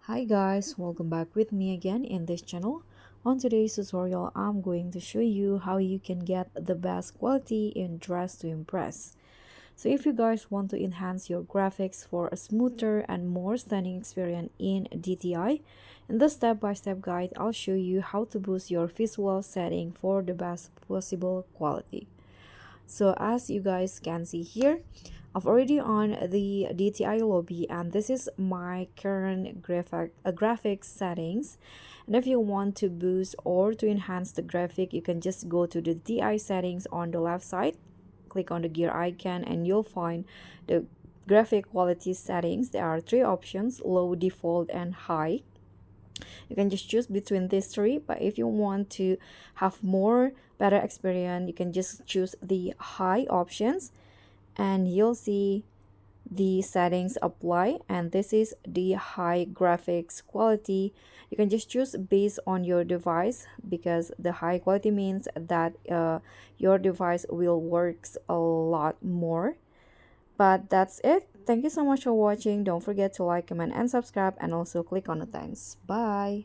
Hi guys, welcome back with me again in this channel. On today's tutorial, I'm going to show you how you can get the best quality in Dress to Impress. So if you guys want to enhance your graphics for a smoother and more stunning experience in DTI, in the step-by-step guide, I'll show you how to boost your visual setting for the best possible quality. So as you guys can see here, I've already on the DTI lobby and this is my current graphics settings. And if you want to boost or to enhance the graphic, you can just go to the DI settings on the left side, click on the gear icon, and you'll find the graphic quality settings. There are three options: low, default, and high. You can just choose between these three, but if you want to have more better experience, you can just choose the high options and you'll see the settings apply, and this is the high graphics quality. You can just choose based on your device, because the high quality means that your device will works a lot more. But that's it. Thank you so much for watching. Don't forget to like, comment, and subscribe, and also click on the thanks. Bye.